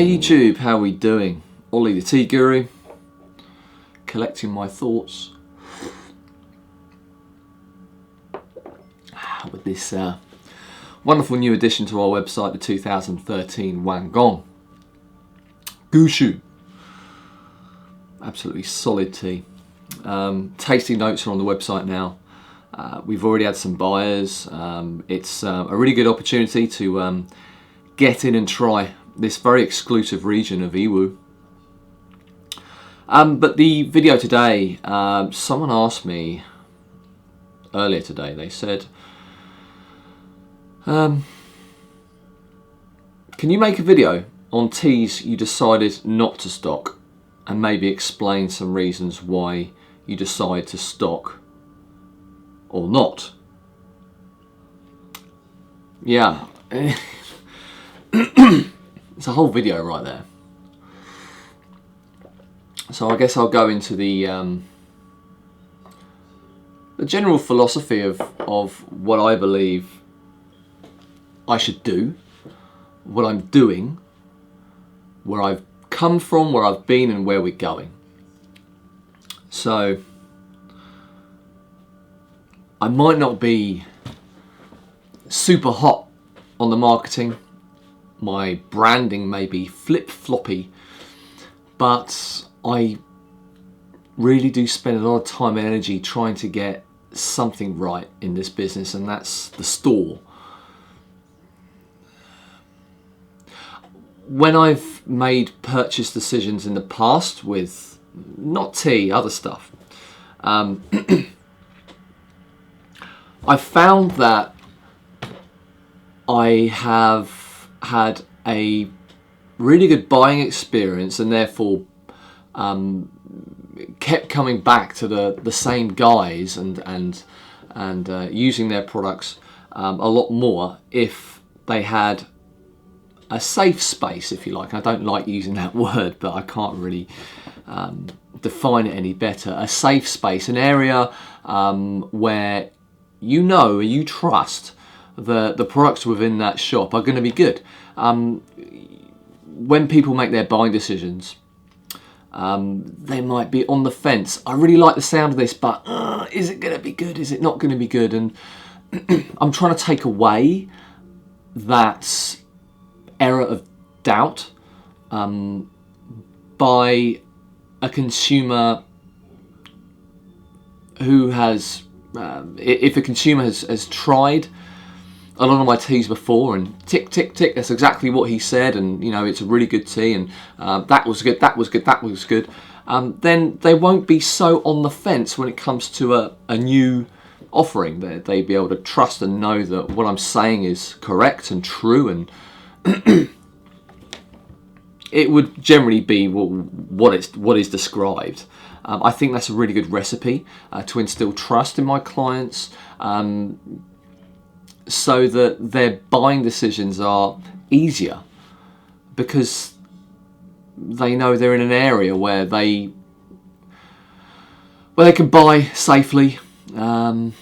Hey YouTube, how are we doing? Ollie the Tea Guru, collecting my thoughts with this wonderful new addition to our website, the 2013 Wanggong Gushu. Absolutely solid tea. Tasting notes are on the website now. We've already had some buyers. It's a really good opportunity to get in and try this very exclusive region of Iwu. But the video today, someone asked me earlier today, they said, can you make a video on teas you decided not to stock and maybe explain some reasons why you decide to stock or not? Yeah. It's a whole video right there. So I guess I'll go into the general philosophy of what I believe I should do, what I'm doing, where I've come from, where I've been, and where we're going. So I might not be super hot on the marketing. My branding may be flip-floppy, but I really do spend a lot of time and energy trying to get something right in this business, and that's the store. When I've made purchase decisions in the past with not tea, other stuff, I found that I have had a really good buying experience, and therefore kept coming back to the same guys and using their products a lot more if they had a safe space, if you like. I don't like using that word, but I can't really define it any better. A safe space, an area where you know and you trust the products within that shop are going to be good. When people make their buying decisions, they might be on the fence. I really like the sound of this, but is it going to be good? Is it not going to be good? And I'm trying to take away that error of doubt by a consumer who has, if a consumer has tried a lot of my teas before and tick, tick, tick, that's exactly what he said, and you know, it's a really good tea, and that was good, that was good, that was good, then they won't be so on the fence when it comes to a new offering. They'd be able to trust and know that what I'm saying is correct and true, and it would generally be what is described. I think that's a really good recipe to instill trust in my clients, so that their buying decisions are easier, because they know they're in an area where they can buy safely, and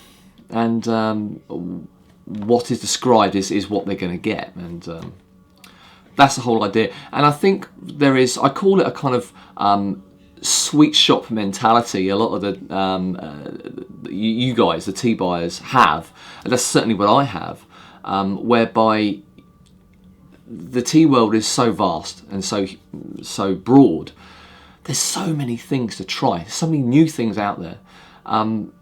what is described is what they're going to get, and that's the whole idea. And I think there is, I call it a kind of sweet shop mentality. A lot of the you guys, the tea buyers, have, and that's certainly what I have, whereby the tea world is so vast and so broad. There's so many things to try, so many new things out there, and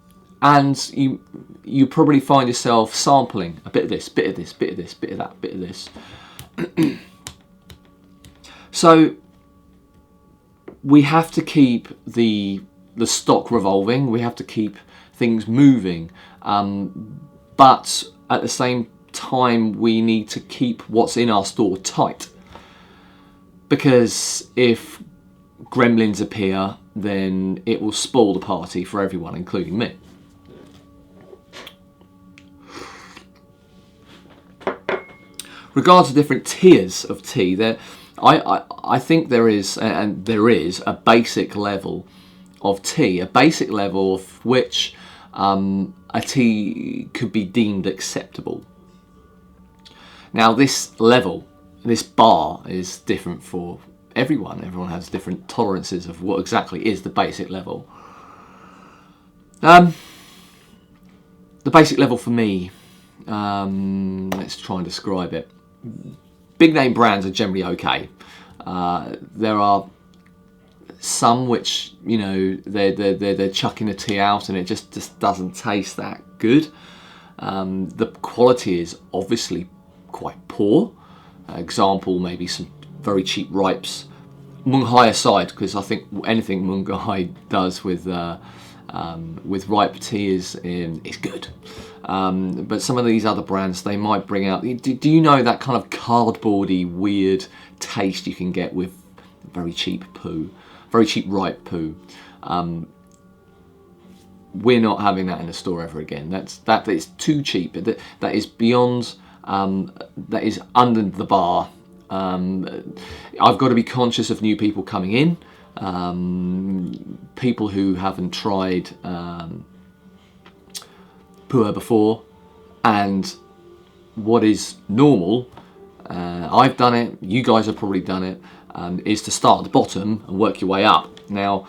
you probably find yourself sampling a bit of this, bit of this, bit of this, bit of that, bit of this. So we have to keep the stock revolving. We have to keep things moving, but at the same time, we need to keep what's in our store tight, because if gremlins appear, then it will spoil the party for everyone, including me. Regards to different tiers of tea, I think there is a basic level of tea, a basic level of which a tea could be deemed acceptable. Now, this level this bar is different for everyone. Everyone has different tolerances of what exactly is the basic level. The basic level for me, let's try and describe it. Big name brands are generally okay. There are some which, you know, they're chucking a tea out and it just doesn't taste that good. The quality is obviously quite poor. Example, maybe some very cheap ripes. Mung Hai aside, because I think anything Mung Hai does with ripe tea is good. But some of these other brands, they might bring out. Do you know that kind of cardboardy, weird taste you can get with very cheap poo, very cheap ripe poo? We're not having that in the store ever again. That is too cheap. That is beyond. That is under the bar. I've got to be conscious of new people coming in, people who haven't tried Puerh before, and what is normal. I've done it. You guys have probably done it. Is to start at the bottom and work your way up. Now,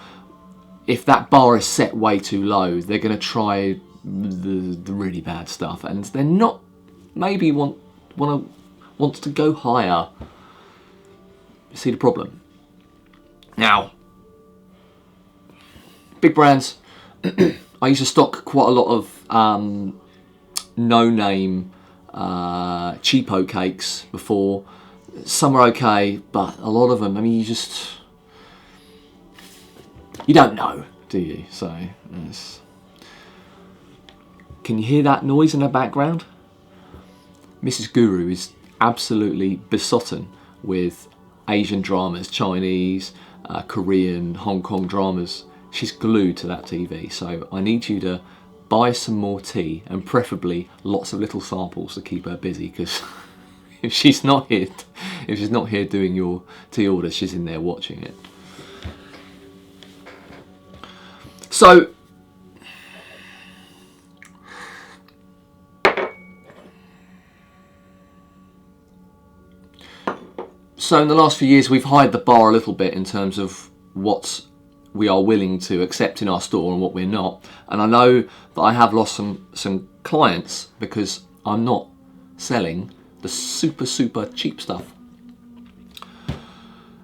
if that bar is set way too low, they're going to try the really bad stuff, and they're not. Maybe wants to go higher. See the problem? Now, big brands. I used to stock quite a lot of no-name cheapo cakes before. Some are okay, but a lot of them, I mean, you don't know, do you? So, can you hear that noise in the background? Mrs. Guru is absolutely besotted with Asian dramas, Chinese, Korean, Hong Kong dramas. She's glued to that TV, so I need you to buy some more tea, and preferably lots of little samples to keep her busy, because if she's not here doing your tea orders, she's in there watching it. So in the last few years, we've hired the bar a little bit in terms of what we are willing to accept in our store and what we're not. And I know that I have lost some clients because I'm not selling the super cheap stuff.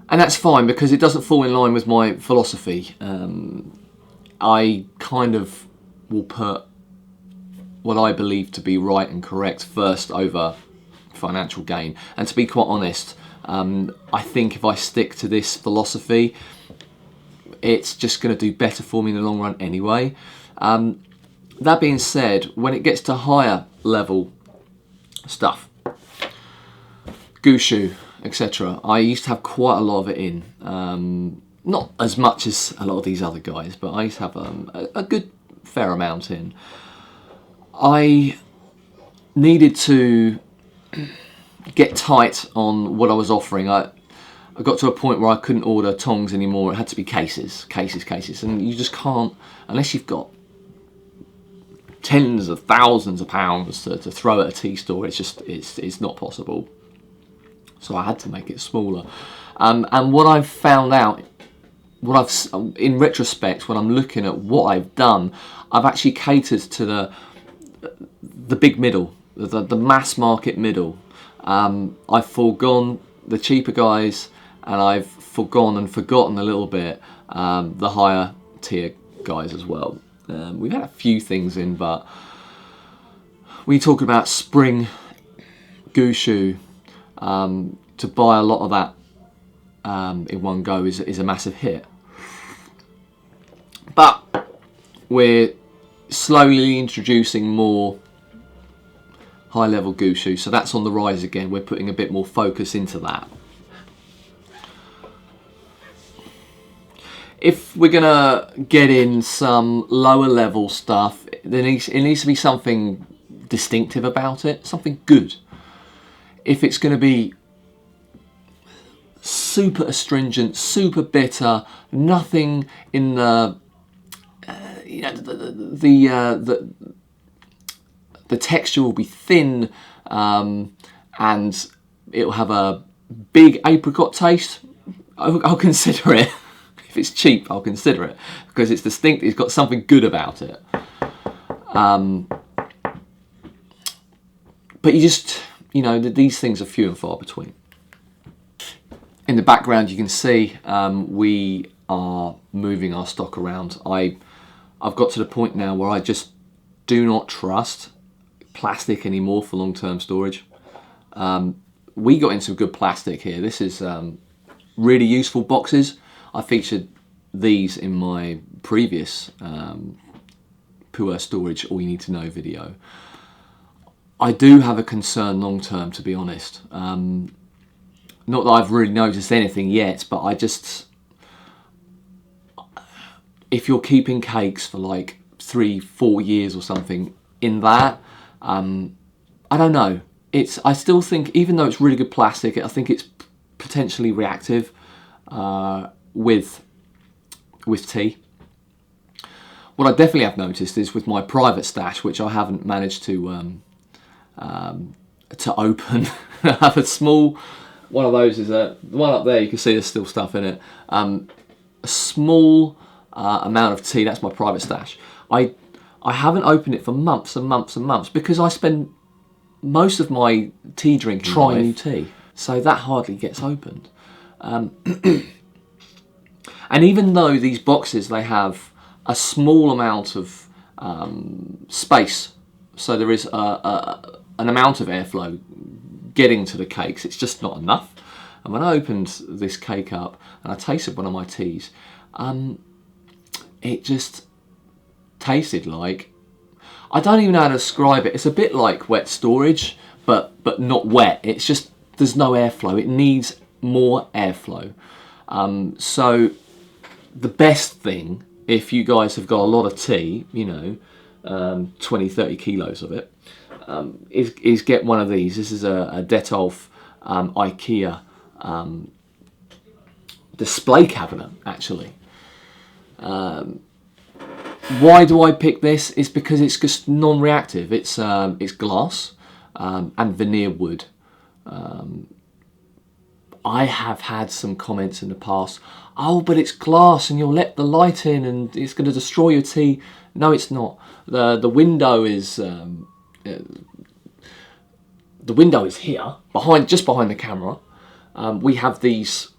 And that's fine, because it doesn't fall in line with my philosophy. I kind of will put what I believe to be right and correct first over financial gain. And to be quite honest, I think if I stick to this philosophy, it's just going to do better for me in the long run anyway. That being said, when it gets to higher level stuff, gushu, etc., I used to have quite a lot of it in. Not as much as a lot of these other guys, but I used to have a good fair amount in. I needed to get tight on what I was offering. I got to a point where I couldn't order tongs anymore. It had to be cases, and you just can't, unless you've got tens of thousands of pounds to throw at a tea store. It's not possible. So I had to make it smaller. And what I've found out, in retrospect, when I'm looking at what I've done, I've actually catered to the big middle, the mass market middle. I've foregone the cheaper guys, and I've forgotten a little bit the higher tier guys as well. We've had a few things in, but when you talk about spring gushu, to buy a lot of that in one go is a massive hit. But we're slowly introducing more high-level gushu, so that's on the rise again. We're putting a bit more focus into that. If we're gonna get in some lower-level stuff, it needs to be something distinctive about it, something good. If it's going to be super astringent, super bitter, nothing in the texture will be thin, and it'll have a big apricot taste, I'll consider it. If it's cheap, I'll consider it because it's distinct. It's got something good about it. But these things are few and far between. In the background, you can see we are moving our stock around. I've got to the point now where I just do not trust plastic anymore for long-term storage. We got in some good plastic here. This is really useful boxes. I featured these in my previous Puerh storage all you need to know video. I do have a concern long term, to be honest. Not that I've really noticed anything yet, but if you're keeping cakes for like 3-4 years or something in that, I don't know. I still think, even though it's really good plastic, I think it's potentially reactive with tea. What I definitely have noticed is with my private stash, which I haven't managed to open. I have a small one of those. Is the one up there. You can see there's still stuff in it. A small amount of tea. That's my private stash. I haven't opened it for months and months and months because I spend most of my tea drinking trying new tea, so that hardly gets opened. And even though these boxes, they have a small amount of space, so there is an amount of airflow getting to the cakes, it's just not enough. And when I opened this cake up and I tasted one of my teas, it just tasted like, I don't even know how to describe it. It's a bit like wet storage, but not wet. It's just, there's no airflow. It needs more airflow. So the best thing, if you guys have got a lot of tea, 20-30 kilos of it, is get one of these. This is a Detolf IKEA display cabinet, actually. Why do I pick this? It's because it's just non-reactive. It's glass and veneer wood. I have had some comments in the past, oh, but it's glass and you'll let the light in and it's going to destroy your tea. No, it's not. The window is here, just behind the camera. We have these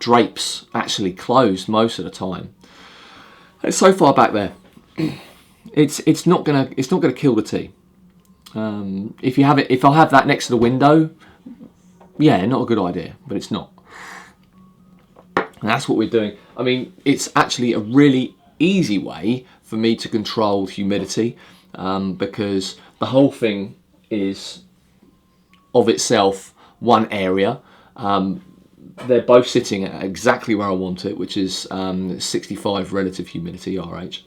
drapes actually closed most of the time. It's so far back there. It's not gonna kill the tea. If I have that next to the window, yeah, not a good idea, but it's not. And that's what we're doing. I mean, it's actually a really easy way for me to control humidity because the whole thing is of itself one area. They're both sitting at exactly where I want it, which is 65 relative humidity, RH.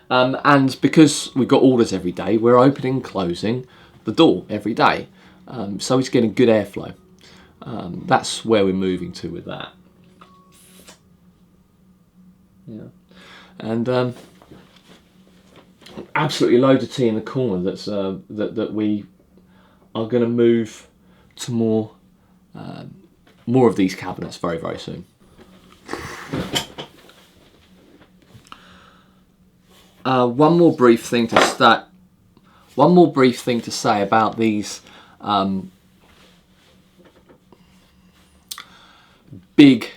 And because we've got orders every day, we're opening and closing the door every day. So it's getting good airflow. That's where we're moving to with that. Yeah. And absolutely loads of tea in the corner that we are going to move to more of these cabinets very, very soon. One more brief thing to say about these big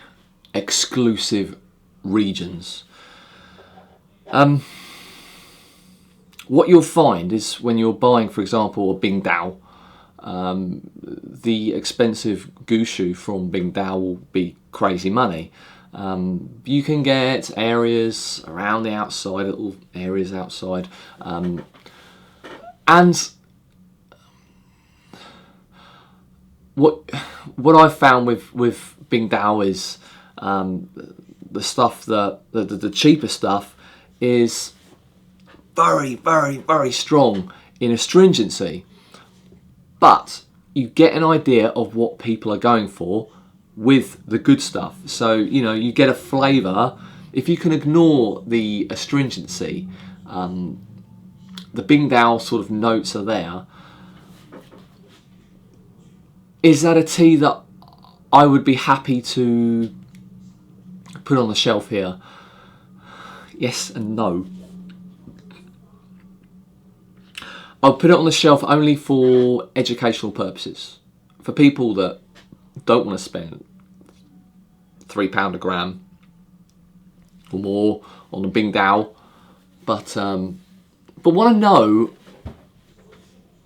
exclusive regions. What you'll find is when you're buying, for example, a Bingdao, the expensive gushu from Bingdao will be crazy money. You can get areas around the outside, little areas outside, and what I've found with Bingdao is the stuff the cheaper stuff is very, very, very strong in astringency, but you get an idea of what people are going for with the good stuff. So you get a flavour. If you can ignore the astringency, the Bingdao sort of notes are there. Is that a tea that I would be happy to put on the shelf here? Yes and no. I'll put it on the shelf only for educational purposes. For people that don't want to spend £3 a gram or more on a Bing Dao, but want to know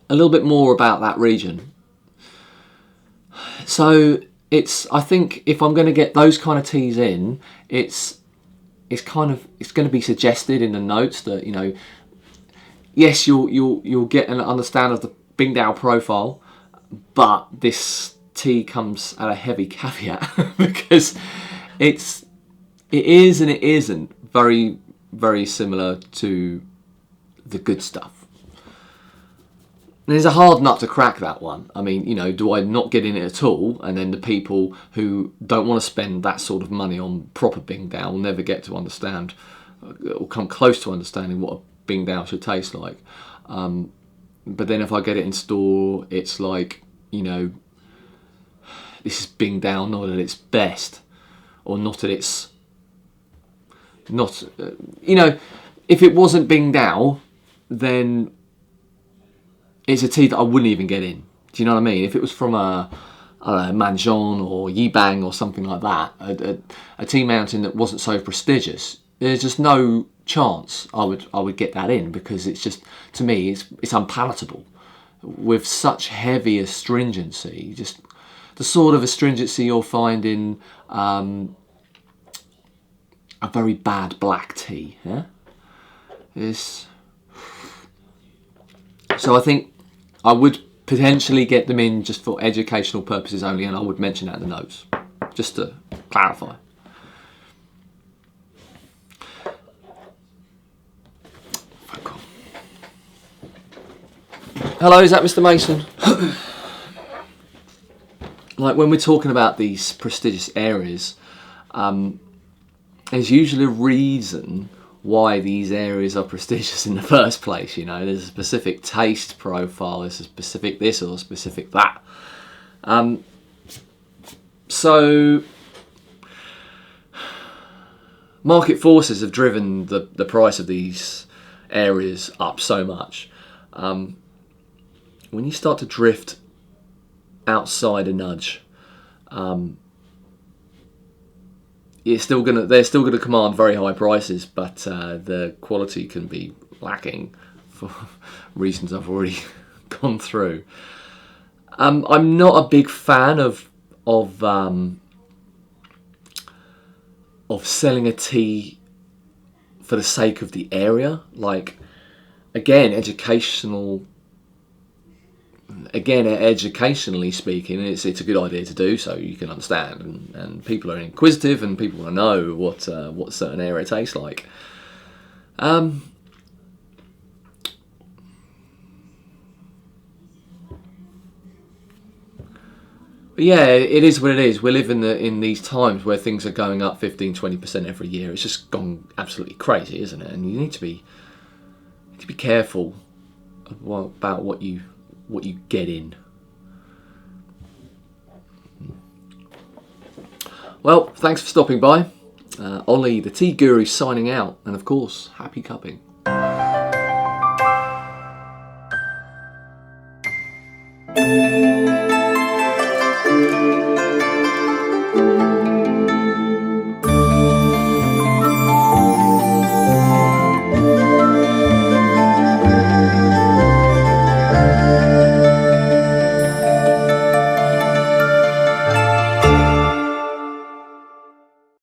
a little bit more about that region. So I think if I'm going to get those kind of teas in, it's going to be suggested in the notes that, you know, yes, you'll get an understand of the Bing Dao profile, but this tea comes at a heavy caveat because it is and it isn't very, very similar to the good stuff. There's a hard nut to crack, that one. I mean, you know, do I not get in it at all? And then the people who don't want to spend that sort of money on proper Bing Dao will never get to understand or come close to understanding what a Bing Dao should taste like. But then if I get it in store, it's like, you know, this is Bing Dao not at its best, or not at its, you know, if it wasn't Bing Dao, then it's a tea that I wouldn't even get in. Do you know what I mean? If it was from I don't know, Manjon or Yibang or something like that, a tea mountain that wasn't so prestigious, there's just no chance I would get that in, because it's just, to me, it's unpalatable. With such heavy astringency, just the sort of astringency you'll find in a very bad black tea. Yeah, so I think I would potentially get them in just for educational purposes only, and I would mention that in the notes, just to clarify. Hello, is that Mr. Mason? Like, when we're talking about these prestigious areas, there's usually a reason why these areas are prestigious in the first place. You know, there's a specific taste profile, there's a specific this or a specific that. So market forces have driven the price of these areas up so much. When you start to drift outside a nudge, they're still gonna command very high prices, but the quality can be lacking for reasons I've already gone through. I'm not a big fan of selling a tea for the sake of the area. Like, educationally speaking, it's a good idea to do so. You can understand, and people are inquisitive, and people want to know what a certain area tastes like. But yeah, it is what it is. We live in these times where things are going up 15-20% every year. It's just gone absolutely crazy, isn't it? And you need to be careful about what you get in. Well, thanks for stopping by. Ollie, the Tea Guru, signing out, and of course, happy cupping.